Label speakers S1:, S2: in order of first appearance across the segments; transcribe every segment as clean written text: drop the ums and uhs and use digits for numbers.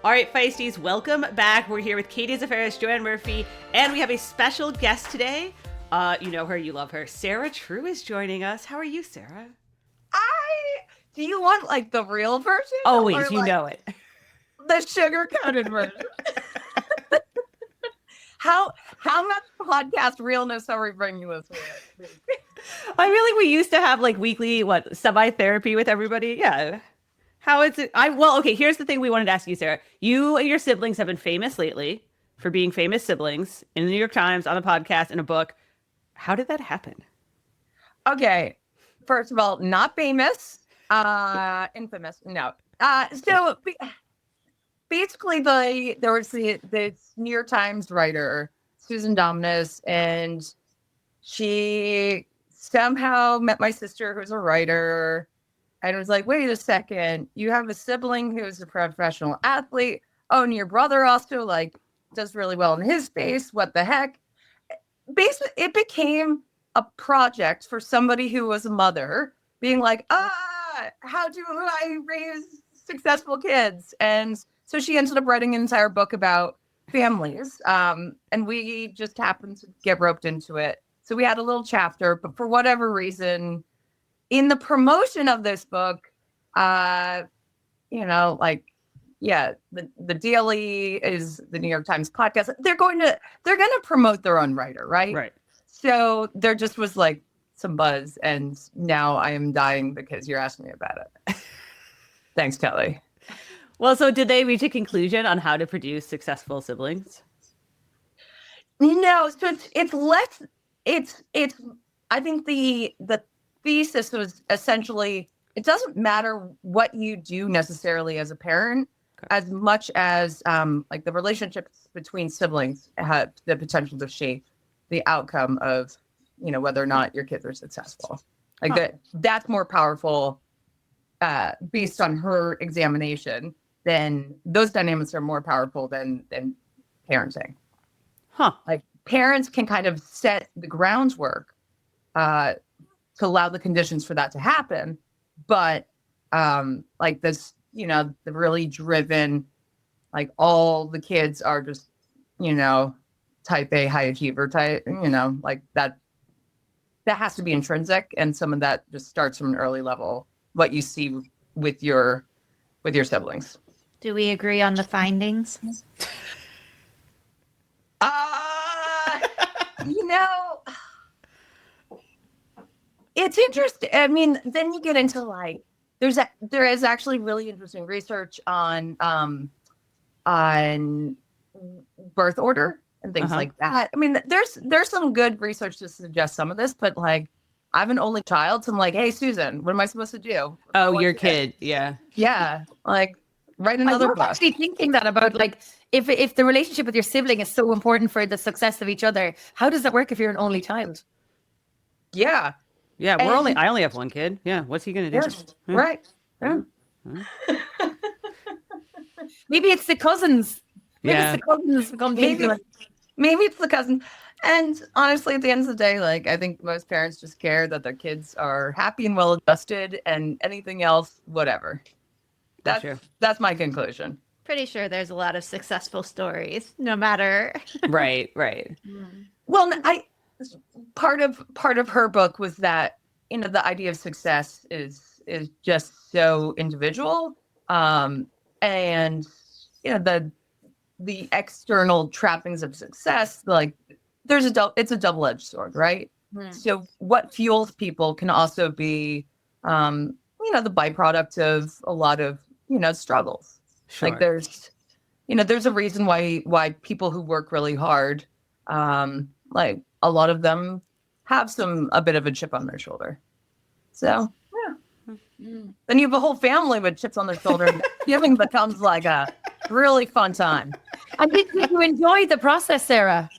S1: All right, Feisties, welcome back. We're here with Katie Zaferis, Joanne Murphy, and we have a special guest today. You know her, you love her. Sarah True is joining us. How are you, Sarah?
S2: Do you want like the real version?
S1: Always, you know it.
S2: The sugar-coated version. How much podcast realness are we bringing this with?
S1: I feel like we used to have like weekly, semi-therapy with everybody. Yeah. How is it? Okay, here's the thing we wanted to ask you, Sarah. You and your siblings have been famous lately for being famous siblings in the New York Times, on a podcast, in a book. How did that happen?
S2: Okay. First of all, not famous. Infamous. No. So basically there was the New York Times writer, Susan Dominus, and she somehow met my sister, who's a writer, and was like, wait a second, you have a sibling who's a professional athlete. Oh, and your brother also like does really well in his space. What the heck? Basically, it became a project for somebody who was a mother being like, how do I raise successful kids? And so she ended up writing an entire book about families. And we just happened to get roped into it. So we had a little chapter, but for whatever reason, in the promotion of this book, the DLE is the New York Times podcast. They're going to promote their own writer, right?
S1: Right.
S2: So there just was like some buzz, and now I am dying because you're asking me about it. Thanks, Kelly.
S1: Well, so did they reach a conclusion on how to produce successful siblings?
S2: No, so it's less. It's. I think the thesis was essentially, it doesn't matter what you do necessarily as a parent, as much as like the relationships between siblings have the potential to shape the outcome of, whether or not your kids are successful. Like that's more powerful based on her examination. Then those dynamics are more powerful than parenting. Like parents can kind of set the groundwork to allow the conditions for that to happen. But like this, the really driven, like all the kids are just, type A high achiever type, like that has to be intrinsic. And some of that just starts from an early level, what you see with your siblings.
S3: Do we agree on the findings?
S2: It's interesting. I mean, then you get into like, there is actually really interesting research on birth order and things like that. I mean, there's some good research to suggest some of this, but like, I have an only child, so I'm like, hey, Susan, what am I supposed to do?
S1: Oh, your kid. Yeah.
S2: Yeah. Like, write another book.
S3: I'm actually thinking that about like, if the relationship with your sibling is so important for the success of each other, how does that work if you're an only child?
S2: Yeah.
S1: Yeah, I only have one kid. Yeah, what's he gonna do?
S2: Yeah. Right. Yeah.
S3: Maybe it's the cousins. Maybe it's the cousins become
S2: maybe it's the cousin. And honestly, at the end of the day, like I think most parents just care that their kids are happy and well adjusted, and anything else, whatever. That's my conclusion.
S3: Pretty sure there's a lot of successful stories, no matter.
S1: Right.
S2: Well, part of her book was that the idea of success is just so individual, and the external trappings of success, like it's a double-edged sword, right? So what fuels people can also be the byproduct of a lot of struggles.
S1: Sure.
S2: Like there's a reason why people who work really hard, like a lot of them have a bit of a chip on their shoulder. So then you have a whole family with chips on their shoulder. Giving becomes like a really fun time.
S3: And did you enjoy the process, Sarah?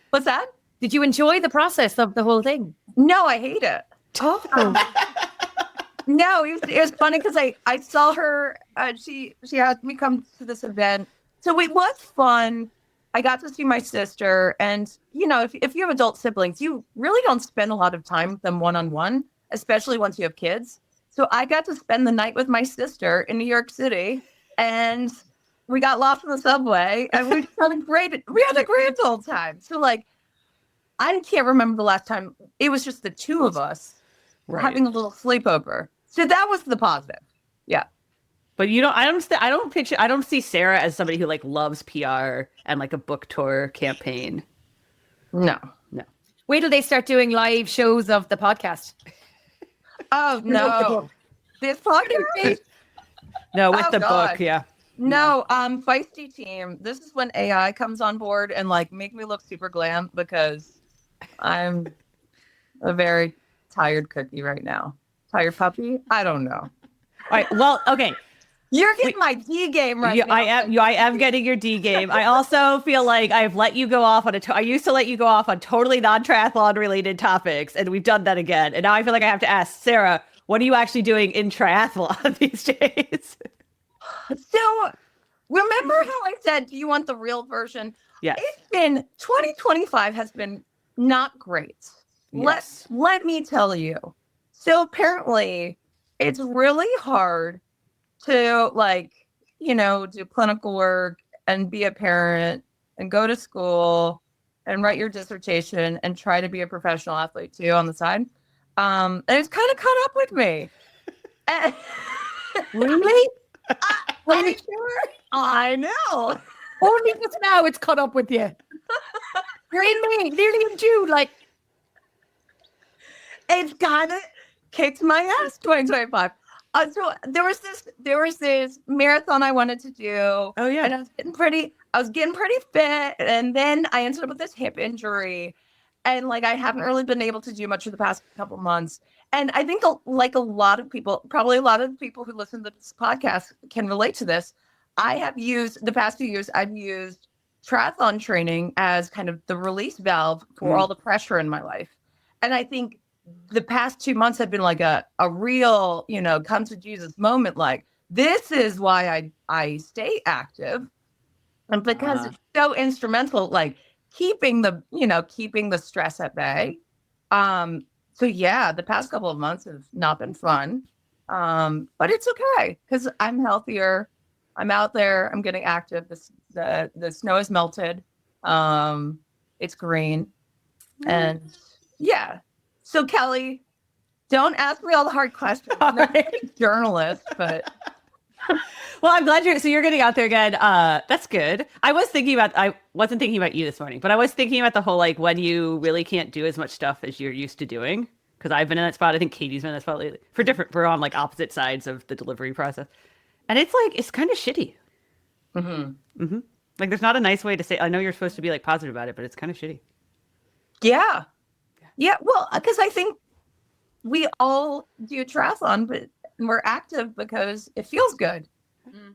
S2: What's that?
S3: Did you enjoy the process of the whole thing?
S2: No, I hate it.
S3: Oh.
S2: No, it was funny because I saw her. She had me come to this event, so it was fun. I got to see my sister, and if you have adult siblings, you really don't spend a lot of time with them one-on-one, especially once you have kids. So I got to spend the night with my sister in New York City, and we got lost in the subway, and we had a great old time. So like, I can't remember the last time it was just the two of us having a little sleepover. So that was the positive. Yeah.
S1: But I don't see Sarah as somebody who like loves PR and like a book tour campaign.
S2: No.
S3: Wait till they start doing live shows of the podcast.
S2: Oh no. This podcast?
S1: No, with the book, yeah.
S2: No, Feisty team. This is when AI comes on board and like make me look super glam because I'm a very tired cookie right now. Tired puppy? I don't know.
S1: All right. Well, okay.
S2: You're getting my D game right now.
S1: I am getting your D game. I also feel like I've let you go off on I used to let you go off on totally non-triathlon related topics, and we've done that again. And now I feel like I have to ask Sarah, what are you actually doing in triathlon these days?
S2: So, remember how I said, do you want the real version?
S1: Yes.
S2: It's been 2025 has been not great.
S1: Yes.
S2: Let me tell you. So apparently, it's really hard to do clinical work and be a parent and go to school and write your dissertation and try to be a professional athlete too on the side. And it's kind of caught up with me.
S3: Really?
S2: Are you sure? I know.
S3: Only just now it's caught up with you. You're in May, nearly in June. Like,
S2: it's kind of kicked my ass 2025. So there was this marathon I wanted to do.
S1: Oh yeah.
S2: And I was getting pretty fit. And then I ended up with this hip injury. And like I haven't really been able to do much for the past couple months. And I think like a lot of people, probably a lot of the people who listen to this podcast can relate to this. I have used the past few years, I've used triathlon training as kind of the release valve for all the pressure in my life. And I think the past 2 months have been like a real, come to Jesus moment. Like, this is why I stay active. And because it's so instrumental, like keeping the stress at bay. So yeah, the past couple of months have not been fun. But it's okay because I'm healthier. I'm out there. I'm getting active. The snow has melted. It's green. And yeah. So Kelly, don't ask me all the hard questions. I'm not a journalist, but
S1: well, I'm glad you're getting out there again. That's good. I wasn't thinking about you this morning, but I was thinking about the whole like when you really can't do as much stuff as you're used to doing. Because I've been in that spot. I think Katie's been in that spot lately. We're on like opposite sides of the delivery process. And it's like, it's kind of shitty. Mm-hmm. Mm-hmm. Like, there's not a nice way to say, I know you're supposed to be like positive about it, but it's kind of shitty.
S2: Yeah. Yeah. Well, because I think we all do triathlon, but we're active because it feels good.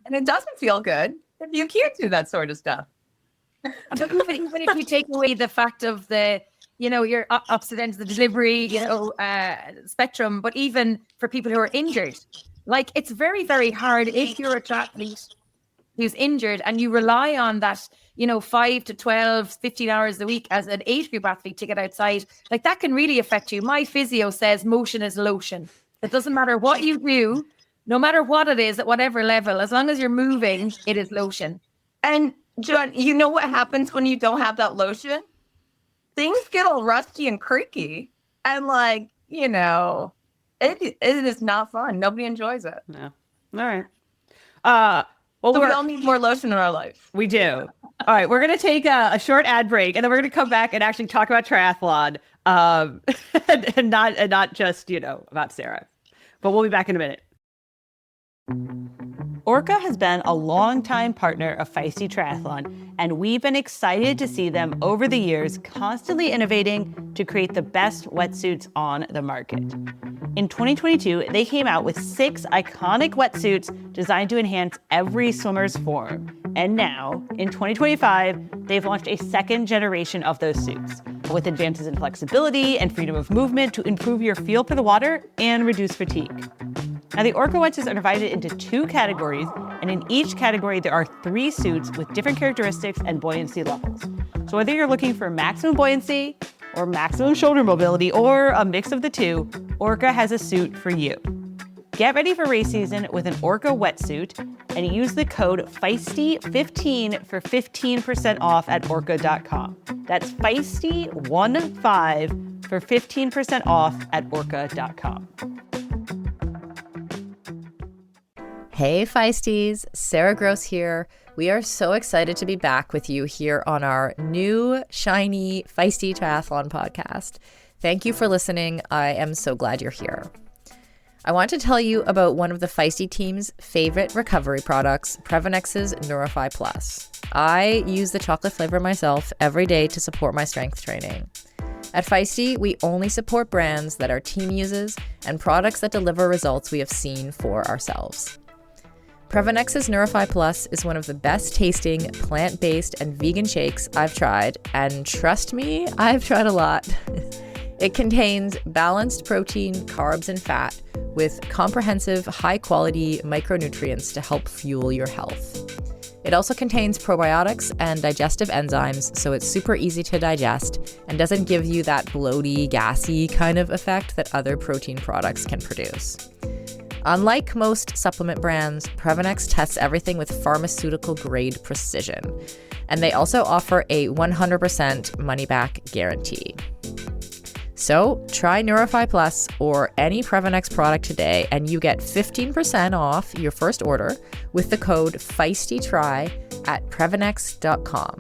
S2: And it doesn't feel good if you can't do that sort of stuff.
S3: But even if you take away the fact of your opposite ends of the delivery, spectrum, but even for people who are injured, like it's very, very hard if you're a triathlete who's injured and you rely on that, 5 to 12, 15 hours a week as an age group athlete to get outside, like that can really affect you. My physio says motion is lotion. It doesn't matter what you do, no matter what it is, at whatever level, as long as you're moving, it is lotion.
S2: And John, you know what happens when you don't have that lotion? Things get all rusty and creaky. And it is not fun. Nobody enjoys it.
S1: No. All right. Well,
S2: so we all need more lotion in our life.
S1: We do. All right. We're going to take a short ad break, and then we're going to come back and actually talk about triathlon and not just, about Sarah. But we'll be back in a minute. Orca has been a longtime partner of Feisty Triathlon, and we've been excited to see them over the years constantly innovating to create the best wetsuits on the market. In 2022, they came out with 6 iconic wetsuits designed to enhance every swimmer's form. And now, in 2025, they've launched a second generation of those suits, with advances in flexibility and freedom of movement to improve your feel for the water and reduce fatigue. Now, the Orca wetsuits are divided into 2 categories, and in each category, there are 3 suits with different characteristics and buoyancy levels. So whether you're looking for maximum buoyancy or maximum shoulder mobility or a mix of the two, Orca has a suit for you. Get ready for race season with an Orca wetsuit and use the code Feisty15 for 15% off at orca.com. That's Feisty15 for 15% off at orca.com.
S4: Hey Feisties, Sarah Gross here. We are so excited to be back with you here on our new, shiny, Feisty Triathlon podcast. Thank you for listening. I am so glad you're here. I want to tell you about one of the Feisty team's favorite recovery products, Prevenex's Neurify Plus. I use the chocolate flavor myself every day to support my strength training. At Feisty, we only support brands that our team uses and products that deliver results we have seen for ourselves. Prevenex's Neurify Plus is one of the best tasting plant-based and vegan shakes I've tried, and trust me, I've tried a lot. It contains balanced protein, carbs, and fat with comprehensive, high-quality micronutrients to help fuel your health. It also contains probiotics and digestive enzymes, so it's super easy to digest and doesn't give you that bloaty, gassy kind of effect that other protein products can produce. Unlike most supplement brands, Prevenex tests everything with pharmaceutical-grade precision, and they also offer a 100% money-back guarantee. So try Neurify Plus or any Prevenex product today, and you get 15% off your first order with the code FEISTYTRY at Prevenex.com.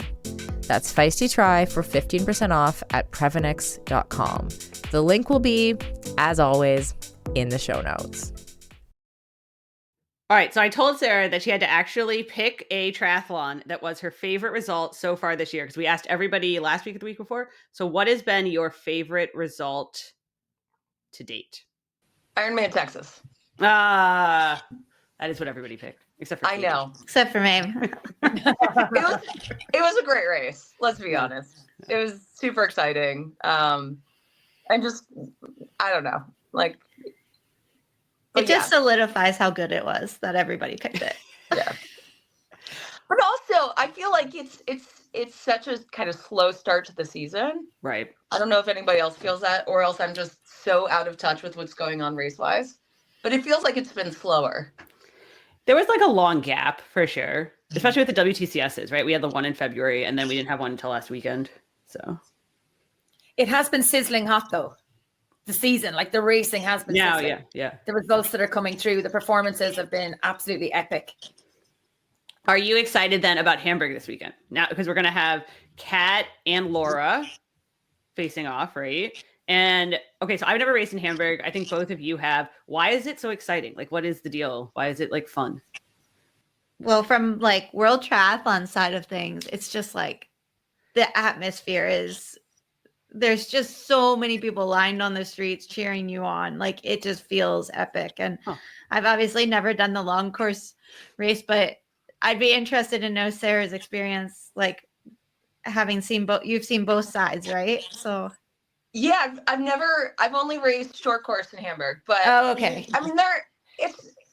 S4: That's FEISTYTRY for 15% off at Prevenex.com. The link will be, as always, in the show notes.
S1: All right, so I told Sarah that she had to actually pick a triathlon that was her favorite result so far this year, because we asked everybody last week or the week before. So what has been your favorite result to date?
S2: Ironman Texas.
S1: That is what everybody picked, except for Katie.
S2: I know.
S5: Except for me.
S2: It was a great race. Let's be honest. It was super exciting. And just, I don't know, like,
S5: It just solidifies how good it was that everybody picked it.
S2: yeah. But also, I feel like it's such a kind of slow start to the season.
S1: Right.
S2: I don't know if anybody else feels that, or else I'm just so out of touch with what's going on race-wise. But it feels like it's been slower.
S1: There was like a long gap for sure, especially with the WTCSs, right? We had the one in February, and then we didn't have one until last weekend. So
S3: It has been sizzling hot though. The season, like the racing has been sizzling.
S1: Yeah.
S3: The results that are coming through, the performances have been absolutely epic.
S1: Are you excited then about Hamburg this weekend? Now, because we're going to have Kat and Laura facing off, right? And okay, so I've never raced in Hamburg. I think both of you have. Why is it so exciting? Like, what is the deal? Why is it like fun?
S5: Well, from like World Triathlon side of things, it's just like the atmosphere is, there's just so many people lined on the streets cheering you on. Like, it just feels epic. And I've obviously never done the long course race, but I'd be interested to know Sarah's experience, like having seen you've seen both sides, right? So
S2: yeah, I've only raced short course in Hamburg, but
S5: okay.
S2: I mean,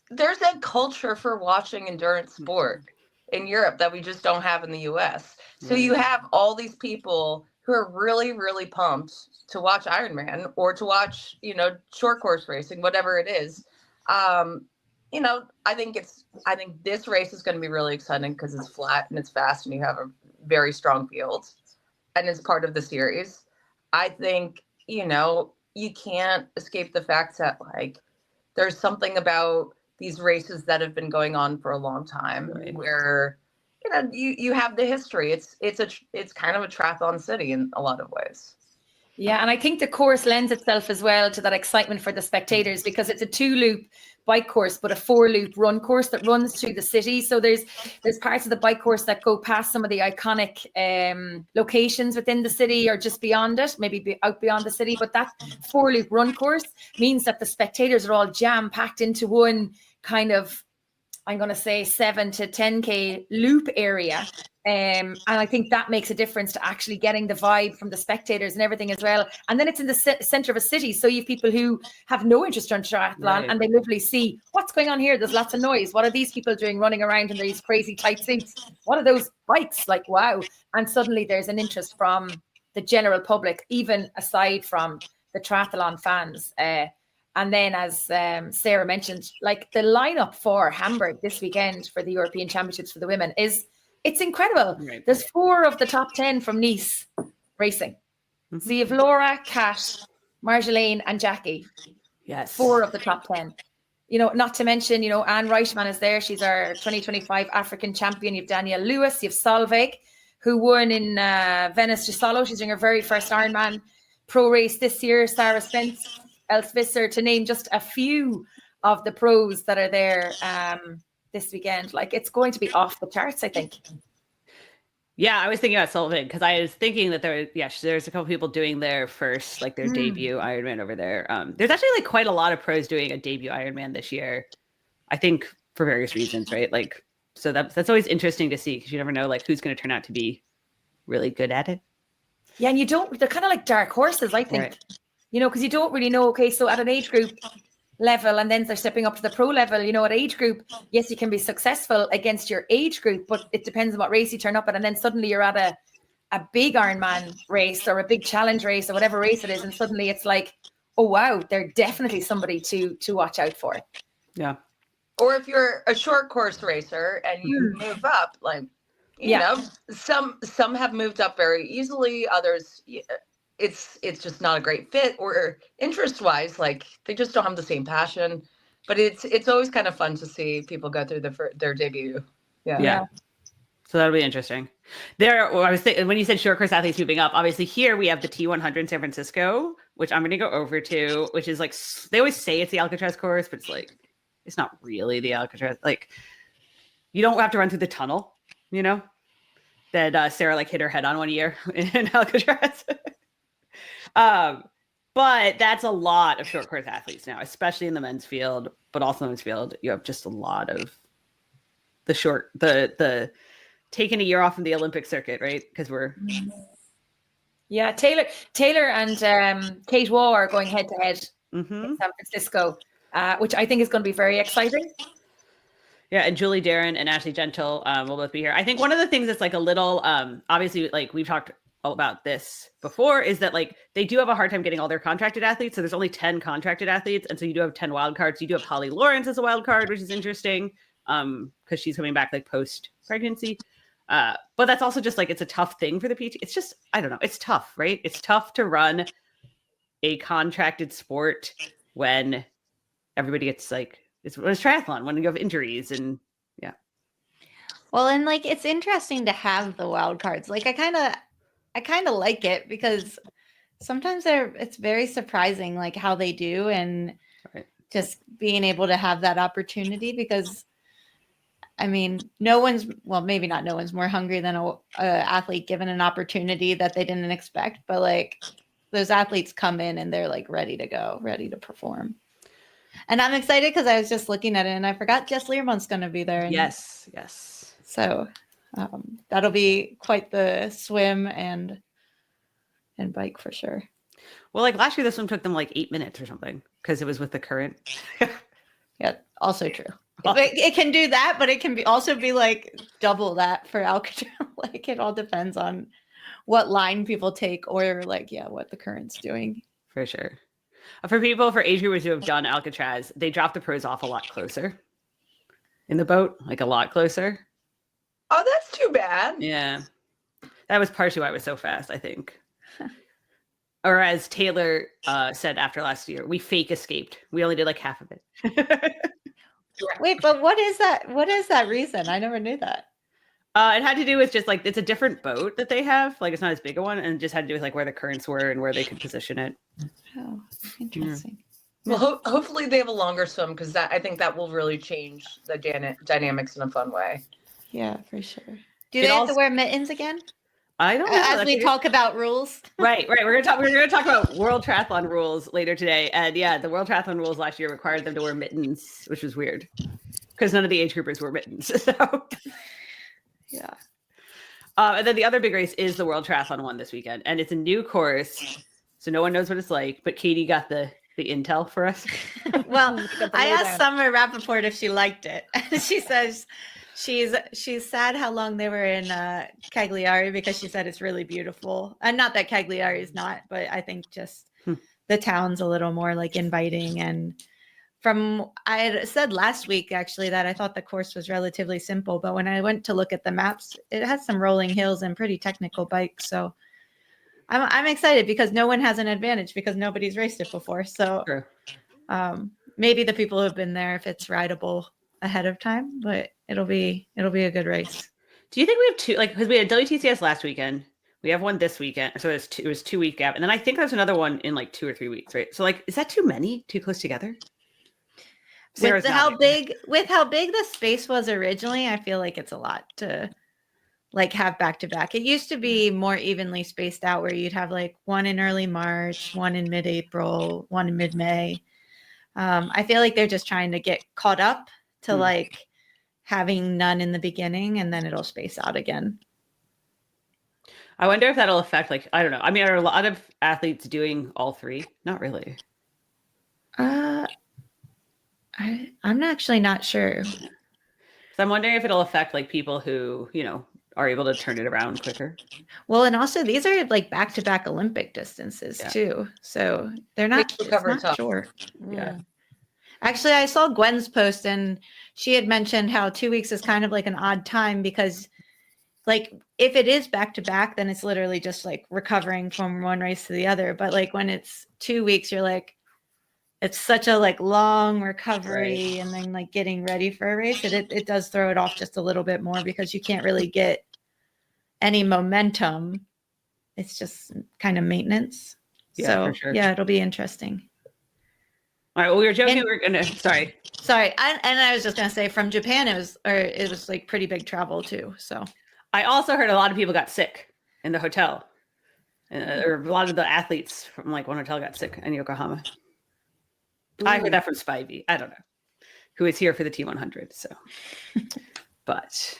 S2: there's a culture for watching endurance sport in Europe that we just don't have in the US. So you have all these people who are really, really pumped to watch Ironman or to watch, short course racing, whatever it is. I think this race is going to be really exciting because it's flat and it's fast and you have a very strong field and it's part of the series. I think, you can't escape the fact that like there's something about these races that have been going on for a long time where you have the history. It's kind of a triathlon city in a lot of ways.
S3: Yeah, and I think the course lends itself as well to that excitement for the spectators because it's a 2-loop bike course, but a 4-loop run course that runs through the city. So there's parts of the bike course that go past some of the iconic locations within the city or just beyond it, maybe out beyond the city. But that 4-loop run course means that the spectators are all jam-packed into one kind of, I'm going to say 7 to 10K loop area. And I think that makes a difference to actually getting the vibe from the spectators and everything as well. And then it's in the center of a city. So you have people who have no interest in triathlon and they literally see what's going on here. There's lots of noise. What are these people doing running around in these crazy tight suits? What are those bikes? Like, wow. And suddenly there's an interest from the general public, even aside from the triathlon fans. And then, as Sarah mentioned, like the lineup for Hamburg this weekend for the European Championships for the women it's incredible.
S1: Right.
S3: There's 4 of the top 10 from Nice racing.
S1: Mhm.
S3: So you have Laura, Kat, Marjolaine, and Jackie.
S1: Yes.
S3: 4 of the top 10. Not to mention, Anne Reichman is there. She's our 2025 African champion. You have Danielle Lewis. You have Solveig, who won in Venice Gisolo. She's doing her very first Ironman pro race this year. Sarah Spence, Els Visser, to name just a few of the pros that are there this weekend. Like, it's going to be off the charts, I think.
S1: Yeah, I was thinking about Sullivan because I was thinking that there's a couple people doing their first, like their debut Ironman over there. There's actually like quite a lot of pros doing a debut Ironman this year, I think for various reasons, right? Like, so that's always interesting to see because you never know like who's going to turn out to be really good at it.
S3: Yeah, and they're kind of like dark horses, I think.
S1: Right.
S3: Because you don't really know, okay, so at an age group level, and then they're stepping up to the pro level, at age group, yes, you can be successful against your age group, but it depends on what race you turn up at. And then suddenly you're at a big Ironman race or a big challenge race or whatever race it is. And suddenly it's like, oh, wow, they're definitely somebody to watch out for.
S1: Yeah.
S2: Or if you're a short course racer and you move up, like, you know, some have moved up very easily. Others, it's just not a great fit, or interest wise, like they just don't have the same passion. But it's always kind of fun to see people go through their debut.
S1: Yeah. So that'll be interesting. I was thinking when you said short course athletes moving up, obviously here we have the T100 in San Francisco, which I'm going to go over to, which is like, they always say it's the Alcatraz course, but it's like, it's not really the Alcatraz. Like, you don't have to run through the tunnel, that Sarah like hit her head on one year in Alcatraz. But that's a lot of short course athletes now, especially in the men's field, but also in the men's field. You have just a lot of the taking a year off from the Olympic circuit, right? Because we're
S3: Taylor and Kate Waugh are going head to head in San Francisco, which I think is going to be very exciting.
S1: Yeah, and Julie Darren and Ashley Gentle will both be here. I think one of the things that's like a little, obviously, like we've talked about this before, is that like they do have a hard time getting all their contracted athletes. So there's only 10 contracted athletes. And so you do have 10 wild cards. You do have Holly Lawrence as a wild card, which is interesting because she's coming back like post-pregnancy. But that's also just like, it's a tough thing for the PT. It's just, I don't know. It's tough, right? It's tough to run a contracted sport when everybody gets like, it's triathlon, when you have injuries and
S5: Well, and like it's interesting to have the wild cards. Like I kind of like it because sometimes it's very surprising like how they do, and just being able to have that opportunity, because I mean, maybe not no one's more hungry than a athlete given an opportunity that they didn't expect, but like those athletes come in and they're like ready to go, ready to perform. And I'm excited because I was just looking at it and I forgot Jess Learmont's going to be there. And
S1: yes.
S5: so that'll be quite the swim and bike for sure.
S1: Well, like last year, this one took them like 8 minutes or something because it was with the current.
S5: Yeah, also true. It can do that, but it can also be like double that for Alcatraz. Like it all depends on what line people take, or like, what the current's doing.
S1: For sure. For people, for age groupers who have done Alcatraz, they drop the pros off a lot closer in the boat, like a lot closer.
S2: Oh, that's too bad.
S1: Yeah. That was partially why it was so fast, I think. Or as Taylor said after last year, we fake escaped. We only did like half of it.
S5: Wait, but what is that? What is that reason? I never knew that.
S1: It had to do with just like, it's a different boat that they have. Like it's not as big a one, and it just had to do with like where the currents were and where they could position it.
S5: Oh, interesting.
S2: Well, hopefully they have a longer swim, because I think that will really change the dynamics in a fun way.
S5: Yeah, for sure. Do they have to wear mittens again?
S1: I don't know.
S5: As we talk about rules.
S1: Right. We're gonna talk about World Triathlon rules later today. And yeah, the World Triathlon rules last year required them to wear mittens, which was weird because none of the age groupers wore mittens. So yeah. And then the other big race is the World Triathlon one this weekend, and it's a new course, so no one knows what it's like. But Katie got the intel for us.
S5: Well, I asked Summer Rappaport if she liked it, and she says she's sad how long they were in Cagliari, because she said it's really beautiful. And not that Cagliari is not, but I think just the towns a little more like inviting. And from I had said last week actually that I thought the course was relatively simple, but when I went to look at the maps, it has some rolling hills and pretty technical bikes. So I'm excited because no one has an advantage because nobody's raced it before. So
S1: True.
S5: maybe the people who have been there if it's rideable ahead of time, but it'll be a good race.
S1: Do you think we have two, like, because we had WTCS last weekend, we have one this weekend, so it was 2 week gap, and then I think there's another one in like 2 or 3 weeks, right? So like, is that too many, too close together?
S5: With how big the space was originally, I feel like it's a lot to like have back to back. It used to be more evenly spaced out where you'd have like one in early March, one in mid-April, one in mid-May. I feel like they're just trying to get caught up to like having none in the beginning, and then it'll space out again.
S1: I wonder if that'll affect, like, I don't know. I mean, are a lot of athletes doing all three? Not really.
S5: I'm actually not sure.
S1: So I'm wondering if it'll affect like people who, you know, are able to turn it around quicker.
S5: Well, and also these are like back-to-back Olympic distances too. So they're not, it's not sure.
S1: Yeah.
S5: Actually, I saw Gwen's post and she had mentioned how 2 weeks is kind of like an odd time because like if it is back to back, then it's literally just like recovering from one race to the other. But like when it's 2 weeks, you're like, it's such a like long recovery and then like getting ready for a race. It does throw it off just a little bit more because you can't really get any momentum. It's just kind of maintenance.
S1: Yeah,
S5: so
S1: for sure.
S5: Yeah, it'll be interesting.
S1: All right. Well, we were joking. We're gonna. Sorry.
S5: I was just gonna say from Japan, it was like pretty big travel too. So
S1: I also heard a lot of people got sick in the hotel, or a lot of the athletes from like one hotel got sick in Yokohama. Ooh. I heard that from Spivey. I don't know, who is here for the T100. So, but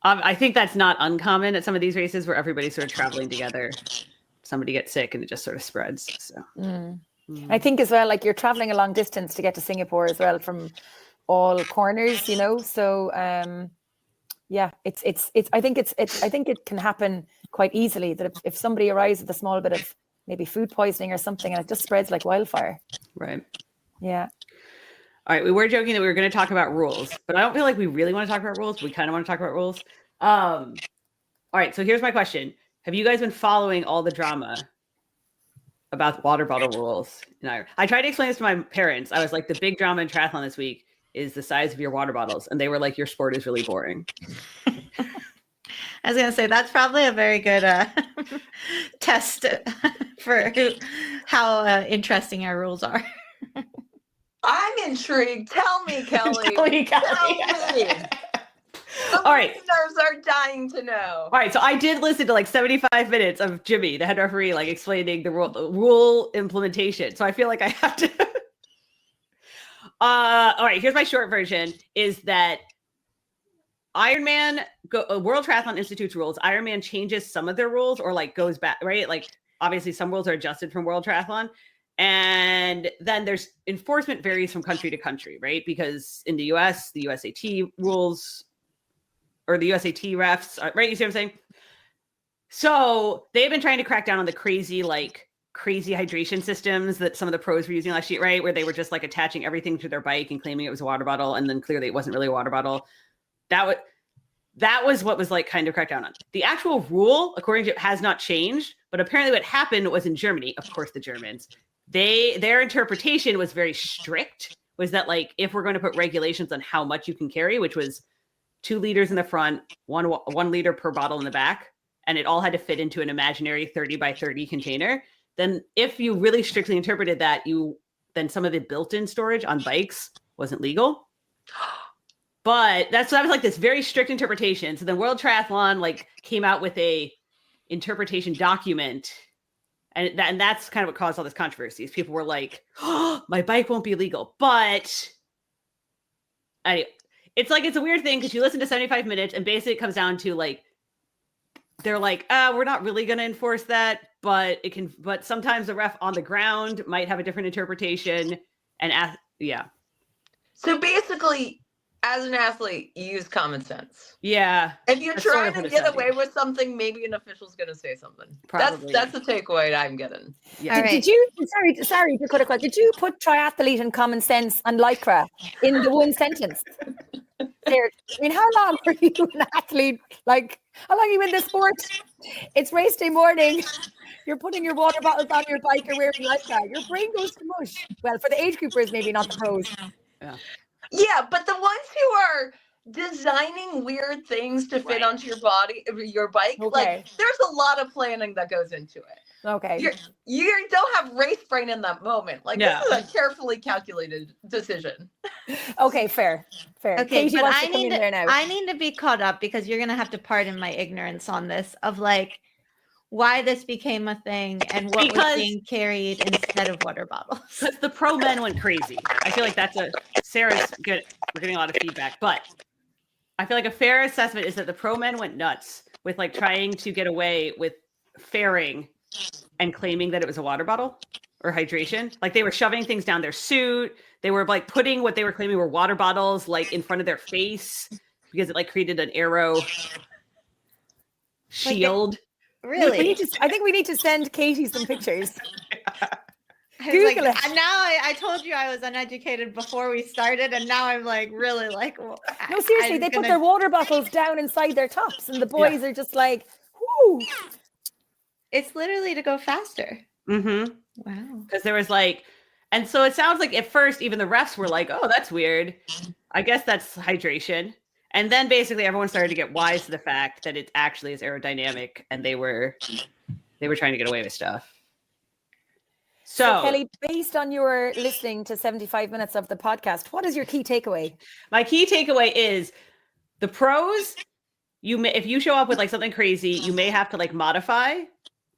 S1: I think that's not uncommon at some of these races where everybody's sort of traveling together. Somebody gets sick and it just sort of spreads. So.
S3: I think as well, like you're traveling a long distance to get to Singapore as well from all corners, you know. So yeah, it's I think it can happen quite easily that if somebody arrives with a small bit of maybe food poisoning or something and it just spreads like wildfire.
S1: Right.
S3: Yeah.
S1: All right. We were joking that we were going to talk about rules, but I don't feel like we really want to talk about rules. We kind of want to talk about rules. All right. So here's my question. Have you guys been following all the drama about water bottle rules in Ireland? I tried to explain this to my parents. I was like, the big drama in triathlon this week is the size of your water bottles. And they were like, your sport is really boring.
S5: I was going to say, that's probably a very good test for how interesting our rules are.
S2: I'm intrigued. Tell me, Kelly.
S1: Tell me. All right.
S2: Listeners are dying to know.
S1: All right. So I did listen to like 75 minutes of Jimmy, the head referee, like explaining the rule implementation. So I feel like I have to. All right. Here's my short version is that Ironman, World Triathlon Institute's rules, Ironman changes some of their rules or like goes back, right? Like obviously some rules are adjusted from World Triathlon. And then there's enforcement varies from country to country, right? Because in the US, the USAT rules or the USAT refs, right? You see what I'm saying? So they've been trying to crack down on the crazy hydration systems that some of the pros were using last year, right? Where they were just like attaching everything to their bike and claiming it was a water bottle. And then clearly it wasn't really a water bottle. That was what was like kind of cracked down on. The actual rule, according to, has not changed. But apparently what happened was in Germany, of course, the Germans, their interpretation was very strict, was that like, if we're going to put regulations on how much you can carry, which was 2 liters in the front, 1 liter per bottle in the back, and it all had to fit into an imaginary 30 by 30 container, then if you really strictly interpreted that, then some of the built-in storage on bikes wasn't legal. But that was like this very strict interpretation. So the World Triathlon like came out with a interpretation document, and that's kind of what caused all this controversy. People were like, "Oh, my bike won't be legal," but it's like it's a weird thing because you listen to 75 minutes, and basically it comes down to like they're like, we're not really going to enforce that, but it can. But sometimes the ref on the ground might have a different interpretation, and yeah.
S2: So basically, as an athlete, use common sense.
S1: Yeah.
S2: If you're
S1: That's sort
S2: trying
S1: of what
S2: to
S1: it's
S2: get
S1: gotta
S2: away
S1: be.
S2: with something, maybe an official's going to say something.
S1: Probably.
S2: That's the takeaway I'm getting.
S1: Yeah.
S5: All
S3: Did
S5: right.
S3: you, sorry to cut across, did you put triathlete and common sense and lycra in the one sentence? There, I mean, how long were you an athlete? Like, how long are you in the sport? It's race day morning. You're putting your water bottles on your bike or wearing lycra. Your brain goes to mush. Well, for the age groupers, maybe not the pros.
S2: Yeah, but the ones who are designing weird things to fit onto your body, your bike,
S3: Okay.
S2: like there's a lot of planning that goes into it.
S3: Okay.
S2: You don't have race brain in that moment. Like
S1: No.
S2: this is a carefully calculated decision.
S3: Okay, fair.
S5: Okay,
S3: Katie
S5: but
S3: wants
S5: I
S3: to come
S5: need
S3: in there now.
S5: I need to be caught up because you're gonna have to pardon my ignorance on this of like why this became a thing and what was
S1: Because-
S5: being carried instead of water bottles.
S1: Because the pro men went crazy. I feel like Sarah's good. We're getting a lot of feedback, but I feel like a fair assessment is that the pro men went nuts with like trying to get away with fairing and claiming that it was a water bottle or hydration. Like they were shoving things down their suit. They were like putting what they were claiming were water bottles like in front of their face because it like created an arrow shield.
S5: Really?
S3: I think we need to send Katie some pictures.
S5: I was
S3: Google
S5: like,
S3: it.
S5: and now I told you I was uneducated before we started, and now I'm like really like. Well,
S3: No, seriously,
S5: I'm
S3: they put
S5: gonna-
S3: their water bottles down inside their tops, and the boys are just like, whoo.
S5: It's literally to go faster.
S1: Mm-hmm.
S5: Wow.
S1: Because there was like, and so it sounds like at first even the refs were like, oh, that's weird. I guess that's hydration. And then basically everyone started to get wise to the fact that it actually is aerodynamic and they were trying to get away with stuff. So
S3: Kelly, based on your listening to 75 minutes of the podcast, what is your key takeaway?
S1: my key takeaway is the pros, if you show up with like something crazy, you may have to like modify,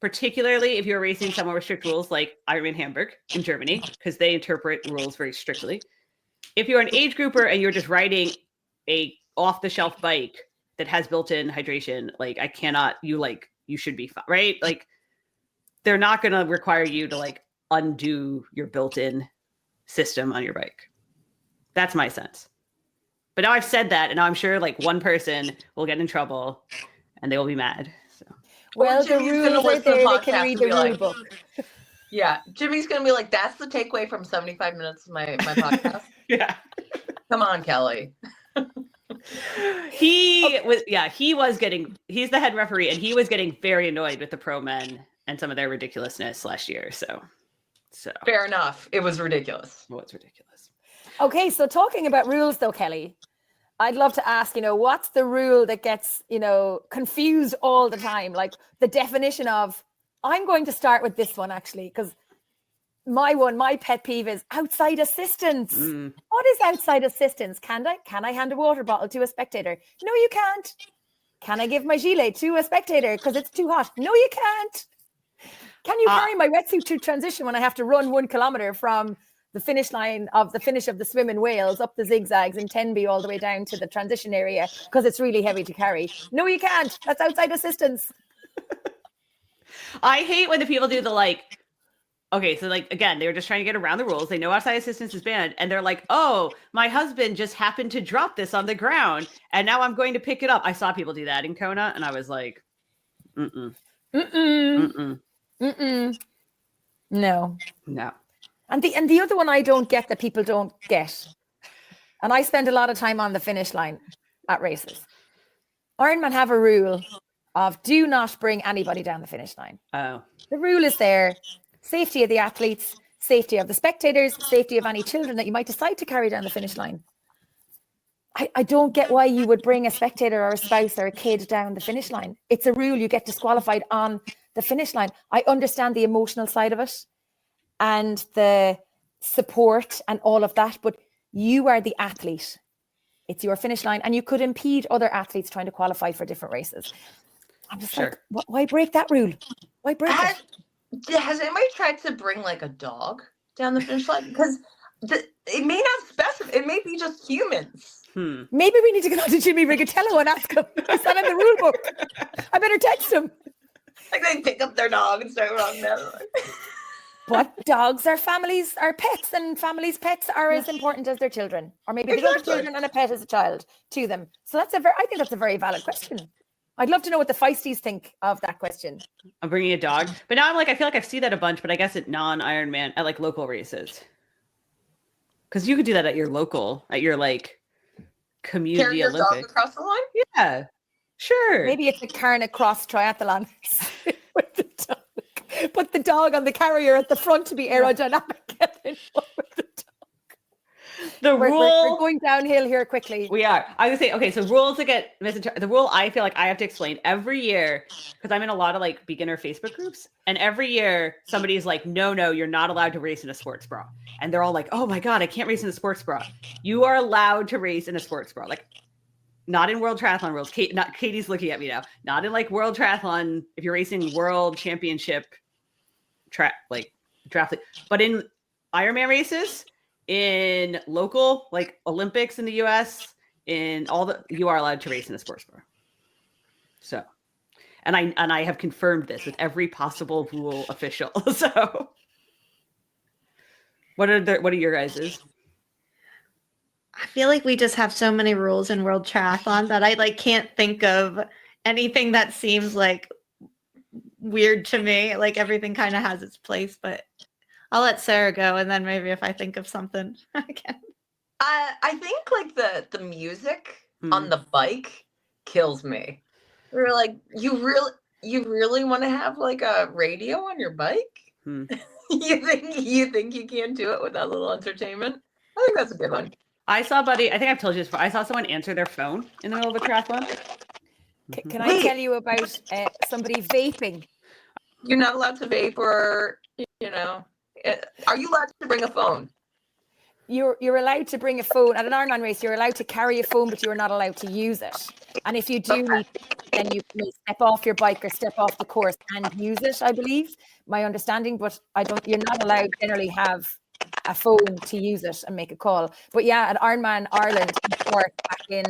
S1: particularly if you're racing somewhere with strict rules like Ironman Hamburg in Germany, because they interpret rules very strictly. If you're an age grouper and you're just riding a off-the-shelf bike that has built-in hydration, like you should be fine, right? Like they're not going to require you to like undo your built-in system on your bike. That's my sense. But now I've said that, and now I'm sure like one person will get in trouble and they will be mad. So
S3: Well, the
S2: Jimmy's gonna
S3: rules are
S2: listen to
S3: there.
S2: the
S3: They can
S2: podcast
S3: read
S2: and
S3: the
S2: be
S3: rule
S2: like,
S3: book.
S2: Yeah, Jimmy's gonna be like, that's the takeaway from 75 minutes of my podcast.
S1: yeah.
S2: Come on, Kelly.
S1: He's the head referee and he was getting very annoyed with the pro men and some of their ridiculousness last year. So
S2: Fair enough. It was ridiculous.
S1: well, it's ridiculous.
S3: Okay, so talking about rules though, Kelly, I'd love to ask, what's the rule that gets, confused all the time? Like the definition of, I'm going to start with this one actually, because my pet peeve is outside assistance. What is outside assistance? Can I hand a water bottle to a spectator? No, you can't. Can I give my gilet to a spectator because it's too hot? No, you can't. Can you carry my wetsuit to transition when I have to run 1 kilometer from the finish line of the finish of the swim in Wales up the zigzags in Tenby all the way down to the transition area because it's really heavy to carry? No, you can't. That's outside assistance.
S1: I hate when the people do the like, okay, so like, again, they were just trying to get around the rules. They know outside assistance is banned. And they're like, oh, my husband just happened to drop this on the ground. And now I'm going to pick it up. I saw people do that in Kona. And I was like,
S3: No.
S1: No.
S3: And the other one I don't get that people don't get, and I spend a lot of time on the finish line at races. Ironman have a rule of do not bring anybody down the finish line.
S1: Oh.
S3: The rule is there. Safety of the athletes, safety of the spectators, safety of any children that you might decide to carry down the finish line. I don't get why you would bring a spectator or a spouse or a kid down the finish line. It's a rule. You get disqualified on the finish line. I understand the emotional side of it and the support and all of that, but you are the athlete. It's your finish line, and you could impede other athletes trying to qualify for different races. I'm just like, why break that rule? Why break it?
S2: Has anybody tried to bring like a dog down the finish line? Because it may not specify. It may be just humans.
S3: Maybe we need to get on to Jimmy Rigatello and ask him. Is that in the rule book? I better text him.
S2: Like they pick up their dog and start running down.
S3: But dogs are pets, and families' pets are as important as their children, or maybe they don't have children and a pet as a child to them. So I think that's a very valid question. I'd love to know what the Feisties think of that question.
S1: I'm bringing a dog, but now I'm like, I feel like I've seen that a bunch, but I guess at non-Ironman, at like local races, because you could do that at your like community
S2: Carry your dog
S1: Olympics.
S2: across the line?
S1: Yeah, sure.
S3: Maybe it's a Carna Cross triathlon with the dog. Put the dog on the carrier at the front to be aerodynamic. With the dog. We're going downhill here quickly.
S1: We are. I was gonna say, okay, so rules that get misinterpreted. The rule I feel like I have to explain every year, because I'm in a lot of like beginner Facebook groups, and every year somebody's like, no, you're not allowed to race in a sports bra. And they're all like, oh my God, I can't race in a sports bra. You are allowed to race in a sports bra. Like, not in World Triathlon rules. Katie's looking at me now. Not in like World Triathlon, if you're racing World Championship triathlete, but in Ironman races, in local like Olympics in the US, you are allowed to race in a sports bra. So, and I have confirmed this with every possible rule official. So, what are your guys's?
S5: I feel like we just have so many rules in World Triathlon that I like can't think of anything that seems like weird to me. Like everything kind of has its place, but I'll let Sarah go, and then maybe if I think of something, I can.
S2: I think like the music on the bike kills me. We're like, you really want to have like a radio on your bike? You think you can't do it without a little entertainment? I think that's a good one.
S1: I saw, buddy, I think I've told you this before. I saw someone answer their phone in the middle of a triathlon.
S3: Can I tell you about somebody vaping?
S2: You're not allowed to vape, or are you allowed to bring a phone?
S3: You're allowed to bring a phone at an Ironman race. You're allowed to carry a phone, but you are not allowed to use it. And if you do, then you may step off your bike or step off the course and use it. I believe my understanding, but you're not allowed to generally have a phone to use it and make a call. But yeah, at Ironman Ireland before, back in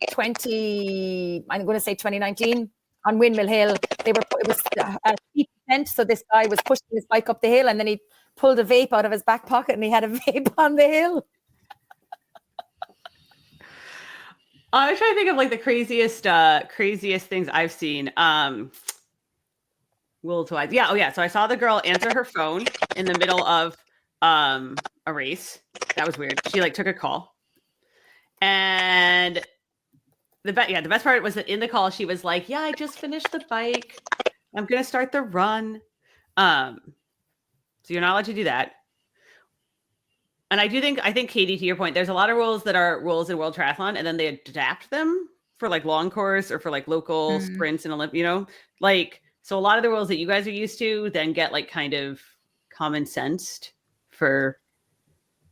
S3: 2019 on Windmill Hill, it was a steep descent. So this guy was pushing his bike up the hill, and then he pulled a vape out of his back pocket, and he had a vape on the hill.
S1: I was trying to think of like the craziest things I've seen. Worldwide. Yeah. Oh yeah. So I saw the girl answer her phone in the middle of a race. That was weird. She like took a call, and the best part was that in the call she was like, "Yeah, I just finished the bike. I'm gonna start the run." So you're not allowed to do that. And I think Katie, to your point, there's a lot of rules that are rules in World Triathlon, and then they adapt them for like long course or for like local sprints and like, so a lot of the rules that you guys are used to then get like kind of common sensed for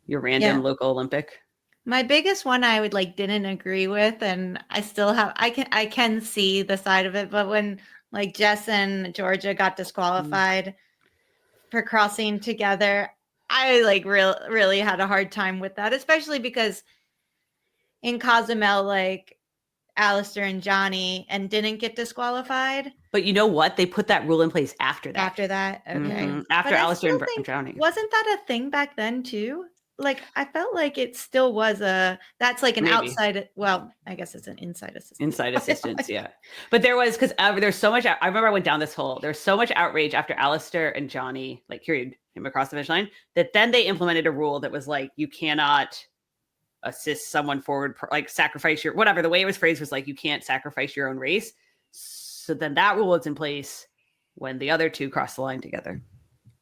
S1: your random local Olympic.
S5: My biggest one I would like didn't agree with, and I still have I can see the side of it, but when like Jess and Georgia got disqualified for crossing together, I like really had a hard time with that, especially because in Cozumel, like Alistair and Johnny and didn't get disqualified.
S1: But you know what? They put that rule in place after that.
S5: After that, okay.
S1: After Alistair and Johnny.
S5: Wasn't that a thing back then too? Like I felt like it still was that's like an outside. Well, I guess it's an inside assistance.
S1: Inside assistance, yeah. But there was because there's so much. I remember I went down this hole. There's so much outrage after Alistair and Johnny like carried him across the finish line that then they implemented a rule that was like you cannot assist someone forward, like sacrifice your whatever. The way it was phrased was like you can't sacrifice your own race. So then that rule is in place when the other two cross the line together.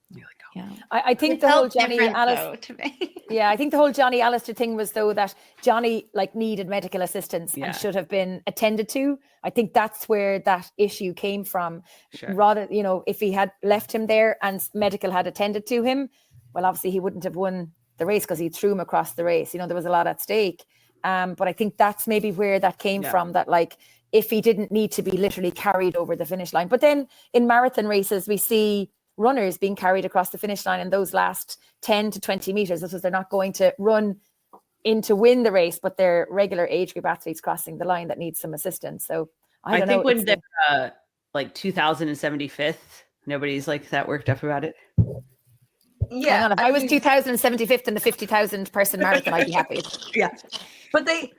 S1: You're like, oh.
S5: Yeah.
S3: I think the whole Johnny Alistair
S5: to me.
S3: Yeah, I think the whole Johnny Alistair thing was though that Johnny like needed medical assistance and should have been attended to. I think that's where that issue came from.
S1: Sure.
S3: Rather, if he had left him there and medical had attended to him, well, obviously he wouldn't have won the race because he threw him across the race. There was a lot at stake. But I think that's maybe where that came from, that like if he didn't need to be literally carried over the finish line. But then in marathon races, we see runners being carried across the finish line in those last 10 to 20 meters. This is they're not going to run in to win the race, but they're regular age group athletes crossing the line that need some assistance. So I don't know.
S1: I think when they're like 2075th, nobody's like that worked up about it.
S2: Yeah,
S3: Hang on, if I was
S2: mean,
S3: 2075th in the 50,000 person marathon, I'd be happy.
S1: Yeah.
S2: but they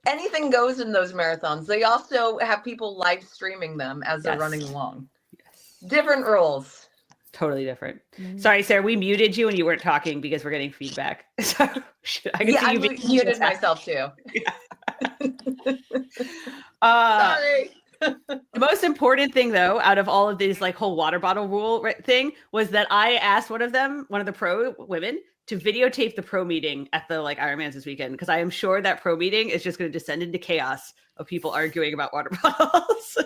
S2: anything goes in those marathons. They also have people live streaming them as they're
S1: Yes.
S2: running along.
S1: Yes.
S2: Different rules.
S1: Totally different. Sorry, Sarah, we muted you and you weren't talking because we're getting feedback. So I can see you being
S2: muted myself too. Sorry.
S1: The most important thing, though, out of all of these like whole water bottle rule thing, was that I asked one of the pro women, to videotape the pro meeting at the like Ironmans this weekend, because I am sure that pro meeting is just going to descend into chaos of people arguing about water bottles.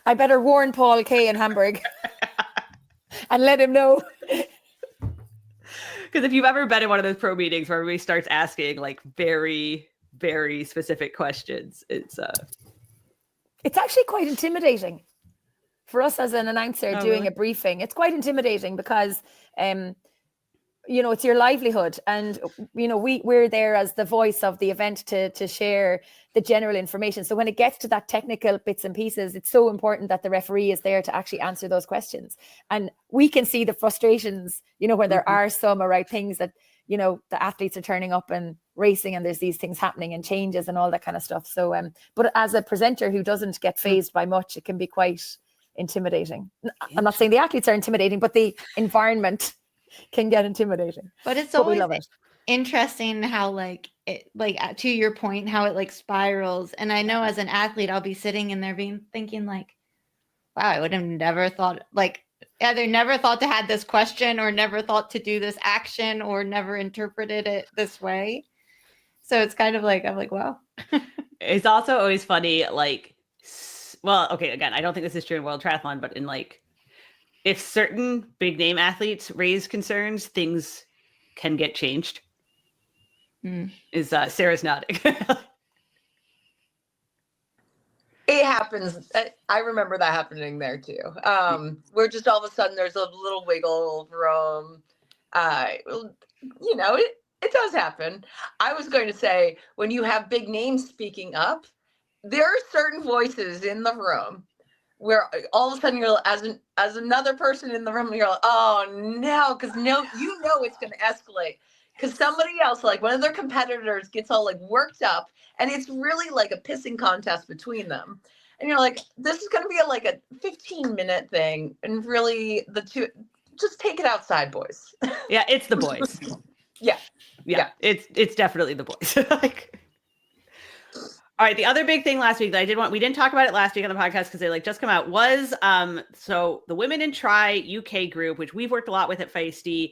S3: I better warn Paul K in Hamburg and let him know.
S1: Because if you've ever been in one of those pro meetings where everybody starts asking like very, very specific questions, it's
S3: actually quite intimidating for us as an announcer doing a briefing. It's quite intimidating because, it's your livelihood. And, we're there as the voice of the event to share the general information. So when it gets to that technical bits and pieces, it's so important that the referee is there to actually answer those questions. And we can see the frustrations, when there are some things that, the athletes are turning up and racing and there's these things happening and changes and all that kind of stuff. So, but as a presenter who doesn't get fazed by much, it can be quite intimidating. I'm not saying the athletes are intimidating, but the environment can get intimidating.
S5: But it's
S3: we
S5: always
S3: love it.
S5: interesting how to your point, how it like spirals. And I know as an athlete, I'll be sitting in there thinking like, wow, I would have never thought either never thought to have this question or never thought to do this action or never interpreted it this way. So it's kind of like, I'm like, wow.
S1: It's also always funny, like, well, okay, again, I don't think this is true in World Triathlon, but in like, if certain big name athletes raise concerns, things can get changed. Is Sarah's nodding.
S2: It happens. I remember that happening there too. Where just all of a sudden there's a little wiggle room. It does happen. I was going to say, when you have big names speaking up, there are certain voices in the room where all of a sudden you're as another person in the room, you're like, oh no, because it's going to escalate. Because somebody else, like one of their competitors, gets all like worked up, and it's really like a pissing contest between them. And you're like, this is going to be a 15-minute thing, and really the two, just take it outside, boys.
S1: Yeah, it's the boys. Yeah. It's definitely the boys. All right, the other big thing last week that we didn't talk about it last week on the podcast because they just come out, was so the Women in Tri UK group, which we've worked a lot with at Feisty.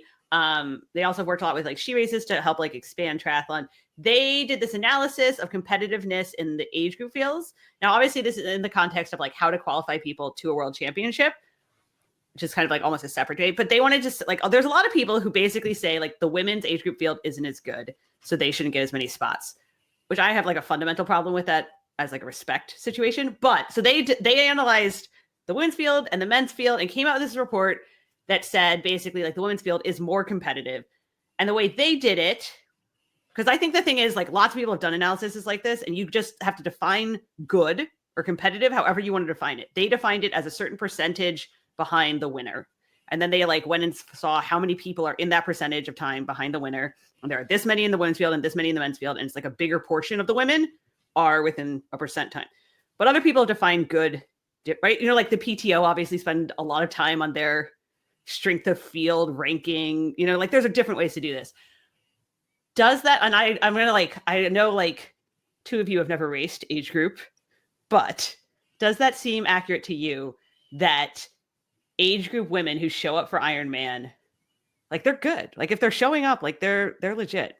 S1: They also worked a lot with She Races to help expand triathlon. They did this analysis of competitiveness in the age group fields. Now, obviously, this is in the context of how to qualify people to a world championship, which is kind of almost a separate debate. But they wanted to there's a lot of people who basically say the women's age group field isn't as good, so they shouldn't get as many spots, which I have a fundamental problem with that as a respect situation. But so they analyzed the women's field and the men's field and came out with this report that said basically the women's field is more competitive. And the way they did it, because I think the thing is lots of people have done analysis like this, and you just have to define good or competitive however you want to define it. They defined it as a certain percentage behind the winner. And then they went and saw how many people are in that percentage of time behind the winner. And there are this many in the women's field and this many in the men's field. And it's a bigger portion of the women are within a percent time. But other people have defined good, right? The PTO obviously spend a lot of time on their strength of field ranking, there's different ways to do this. Does that, and I'm going to I know two of you have never raced age group, but does that seem accurate to you that age group women who show up for Ironman, they're good? If they're showing up, they're legit.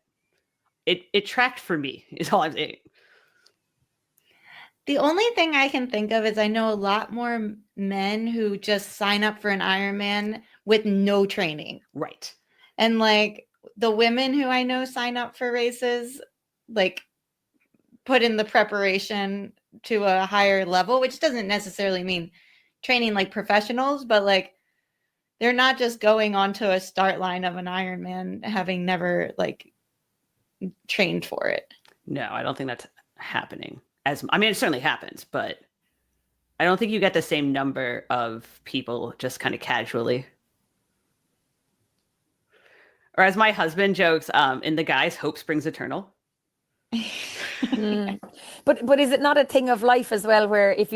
S1: It tracked for me is all I'm saying.
S5: The only thing I can think of is I know a lot more men who just sign up for an Ironman with no training.
S1: Right.
S5: And the women who I know sign up for races, put in the preparation to a higher level, which doesn't necessarily mean training like professionals, but they're not just going onto a start line of an Ironman having never trained for it.
S1: No, I don't think that's happening. It certainly happens, but I don't think you get the same number of people just kind of casually. Or as my husband jokes, in the guys, hope springs eternal.
S3: But is it not a thing of life as well, where if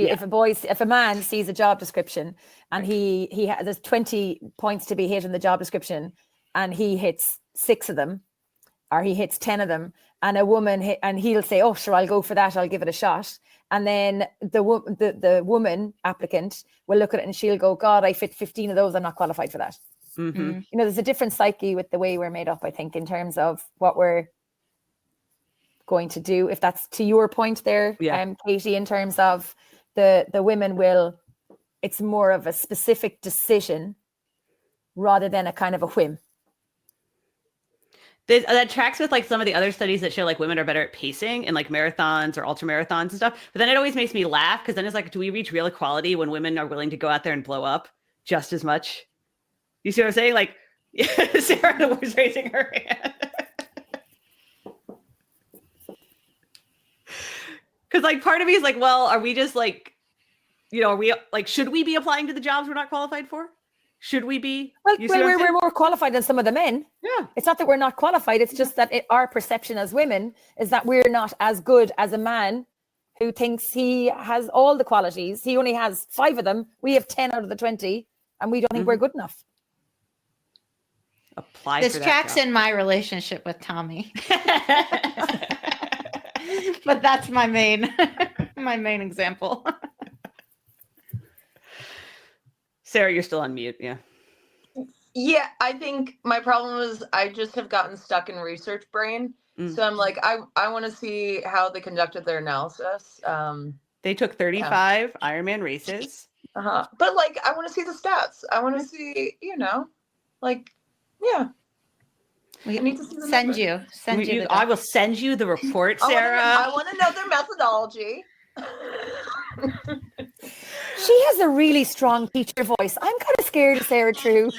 S3: a man sees a job description and there's 20 points to be hit in the job description and he hits 6 of them, or he hits 10 of them, and a woman and he'll say, oh sure, I'll go for that, I'll give it a shot, and then the woman applicant will look at it and she'll go, God, I fit 15 of those, I'm not qualified for that.
S1: Mm-hmm.
S3: There's a different psyche with the way we're made up, I think, in terms of what we're going to do. If that's to your point there, Katie, in terms of the women it's more of a specific decision rather than a kind of a whim.
S1: That tracks with like some of the other studies that show like women are better at pacing in like marathons or ultra marathons and stuff. But then it always makes me laugh, because then it's like, do we reach real equality when women are willing to go out there and blow up just as much? You see what I'm saying? Like, Sarah was raising her hand. Because like part of me is like, well, are we just like, are we like, should we be applying to the jobs we're not qualified for? Should we be?
S3: Well, we're more qualified than some of the men.
S1: Yeah.
S3: It's not that we're not qualified. It's just that our perception as women is that we're not as good as a man who thinks he has all the qualities. He only has 5 of them. We have 10 out of the 20, and we don't think we're good enough.
S1: Apply
S5: this
S1: for that
S5: tracks
S1: job.
S5: in my relationship with Tommy. But that's my main example.
S1: Sarah, you're still on mute. Yeah.
S2: Yeah, I think my problem is I just have gotten stuck in research brain. So I'm like, I want to see how they conducted their analysis.
S1: They took 35 Ironman races.
S2: But like, I want to see the stats. I want to see, like, yeah.
S5: We
S2: need to see the
S5: send
S2: numbers.
S5: you.
S1: I will send you the report, Sarah.
S2: I want to know their methodology.
S3: She has a really strong teacher voice. I'm kind of scared of Sarah True.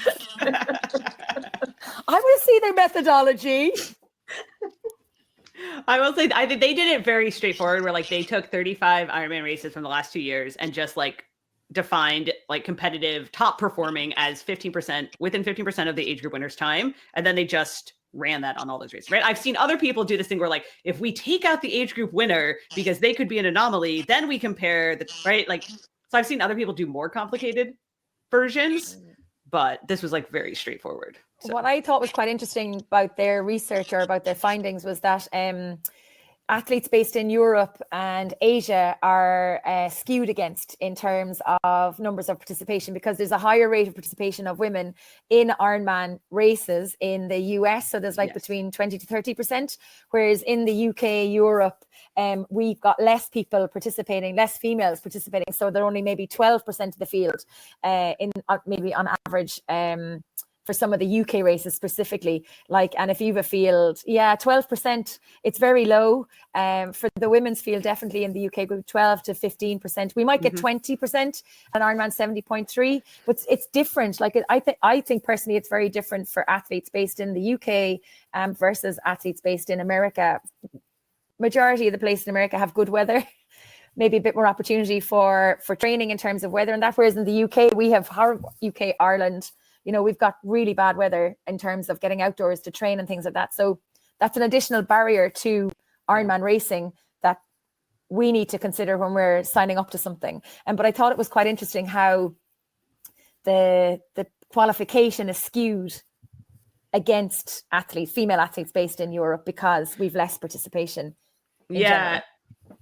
S3: I want to see their methodology.
S1: I will say, I think they did it very straightforward, where like they took 35 Ironman races from the last 2 years and just like defined like competitive top performing as 15% within 15% of the age group winner's time. And then they just ran that on all those races, right? I've seen other people do this thing where like, if we take out the age group winner because they could be an anomaly, then we compare the, right? Like, so I've seen other people do more complicated versions, but this was like very straightforward. So.
S3: What I thought was quite interesting about their research or about their findings was that athletes based in Europe and Asia are skewed against in terms of numbers of participation, because there's a higher rate of participation of women in Ironman races in the US. So there's like between 20 to 30%, whereas in the UK, Europe, we've got less people participating, less females participating. So they're only maybe 12% of the field maybe on average. For some of the UK races specifically, and if you have a field, 12%, it's very low. For the women's field, definitely in the UK, 12 to 15%. We might get 20% on Ironman 70.3, but it's different. I think personally, it's very different for athletes based in the UK versus athletes based in America. Majority of the places in America have good weather. Maybe a bit more opportunity for training in terms of weather and that. Whereas in the UK, we have UK, Ireland. We've got really bad weather in terms of getting outdoors to train and things like that. So that's an additional barrier to Ironman racing that we need to consider when we're signing up to something. But I thought it was quite interesting how the qualification is skewed against female athletes based in Europe, because we've less participation. General.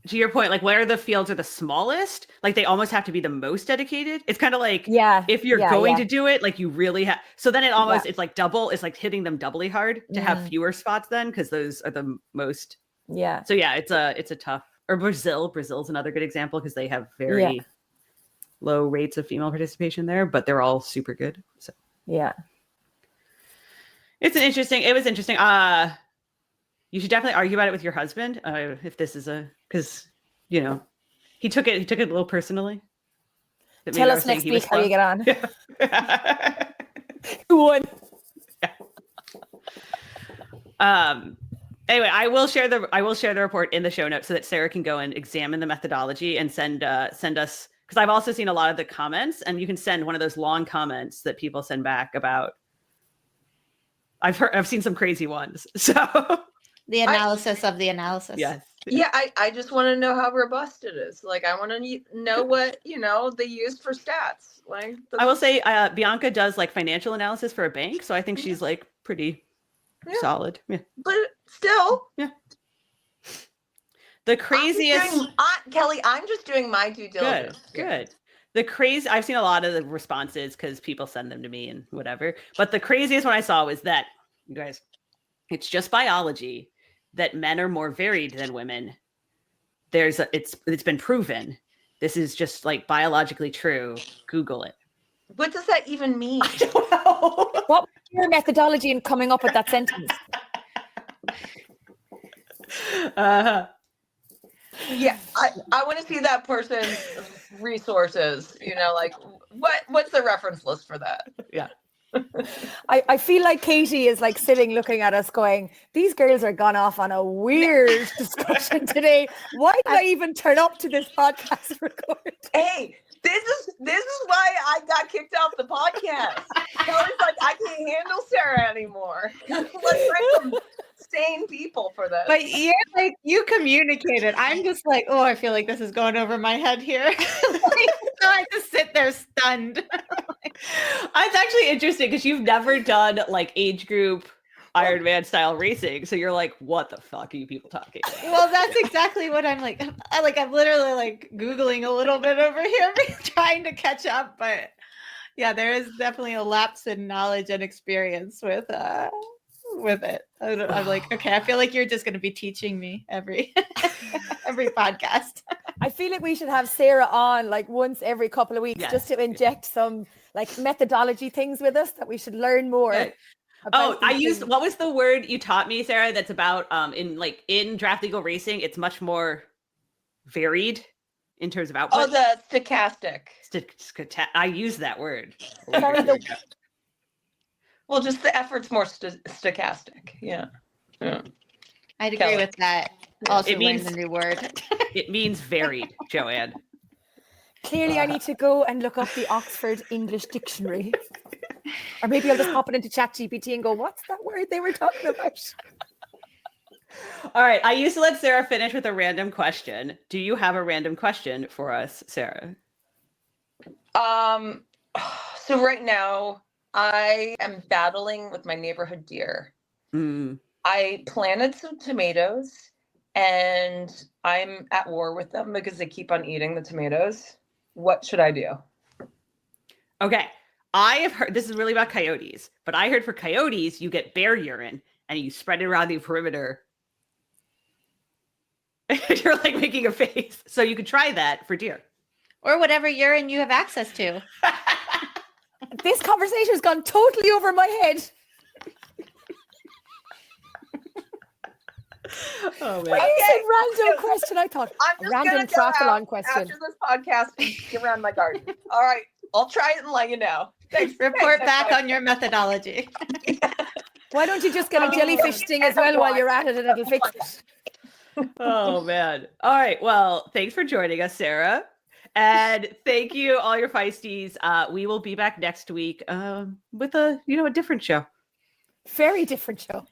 S1: To your point, like where the fields are the smallest, like they almost have to be the most dedicated. It's kind of like, if you're going to do it, like you really have. So then it almost, it's like double, it's like hitting them doubly hard to have fewer spots then, because those are the most. Yeah. So it's a tough, or Brazil's another good example, because they have very low rates of female participation there, but they're all super good. So
S3: it
S1: was interesting. You should definitely argue about it with your husband if this is because he took it a little personally.
S3: Tell us next week how you get on. Who won?
S1: Anyway, I will share the report in the show notes so that Sarah can go and examine the methodology and send us, because I've also seen a lot of the comments, and you can send one of those long comments that people send back about I've seen some crazy ones. So
S5: The analysis of the analysis.
S1: yes.
S2: Yeah, I just want to know how robust it is. Like, I want to know what, they use for stats. Like,
S1: I will say Bianca does like financial analysis for a bank, so I think she's like pretty solid. Yeah.
S2: but still,
S1: The craziest
S2: Kelly, I'm just doing my due diligence.
S1: Good. I've seen a lot of the responses because people send them to me and whatever. But the craziest one I saw was that, you guys, it's just biology that men are more varied than women. It's been proven. This is just like biologically true. Google it.
S2: What does that even mean?
S1: I don't know.
S3: What was your methodology in coming up with that sentence?
S2: Yeah, I want to see that person's resources. Like what's the reference list for that?
S1: Yeah.
S3: I feel like Katie is like sitting looking at us going, these girls are gone off on a weird discussion today. Why did I even turn up to this podcast record?
S2: Hey, this is why I got kicked off the podcast. Kelly's like, I can't handle Sarah anymore. Let's find some sane people for this.
S5: But you're like, you communicated. I'm just like, oh, I feel like this is going over my head here. So I just sit there stunned.
S1: It's actually interesting because you've never done like age group Ironman style racing. So you're like, what the fuck are you people talking about?
S5: Well, that's exactly what I'm like. I'm literally like Googling a little bit over here, trying to catch up. But yeah, there is definitely a lapse in knowledge and experience with it. I'm like, okay, I feel like you're just going to be teaching me every podcast.
S3: I feel like we should have Sarah on like once every couple of weeks just to inject some like methodology things with us that we should learn more.
S1: Okay. What was the word you taught me, Sarah? That's about in draft legal racing, it's much more varied in terms of output.
S2: Oh, the stochastic.
S1: I use that word.
S2: Well, just the effort's more stochastic. Yeah.
S5: I'd agree with that. Also,
S1: it means
S5: learned a new word.
S1: It means varied, Joanne.
S3: Clearly, I need to go and look up the Oxford English Dictionary. Or maybe I'll just pop it into ChatGPT and go, what's that word they were talking about?
S1: All right. I used to let Sarah finish with a random question. Do you have a random question for us, Sarah?
S2: So right now, I am battling with my neighborhood deer. I planted some tomatoes and I'm at war with them because they keep on eating the tomatoes. What should I do?
S1: Okay. I have heard, this is really about coyotes, but I heard for coyotes, you get bear urine and you spread it around the perimeter. You're like making a face. So you could try that for deer.
S5: Or whatever urine you have access to.
S3: This conversation has gone totally over my head.
S1: Oh, man.
S3: When you said random question, I thought
S2: I'm just
S3: random triathlon question.
S2: After this podcast, and get around my garden. All right, I'll try it and let you know. Thanks.
S5: Report back on your methodology.
S3: Why don't you just get a jellyfish sting as well while you're at it and it'll fix it?
S1: Oh, man. All right. Well, thanks for joining us, Sarah. And thank you, all your Feisties. We will be back next week with a different show.
S3: Very different show.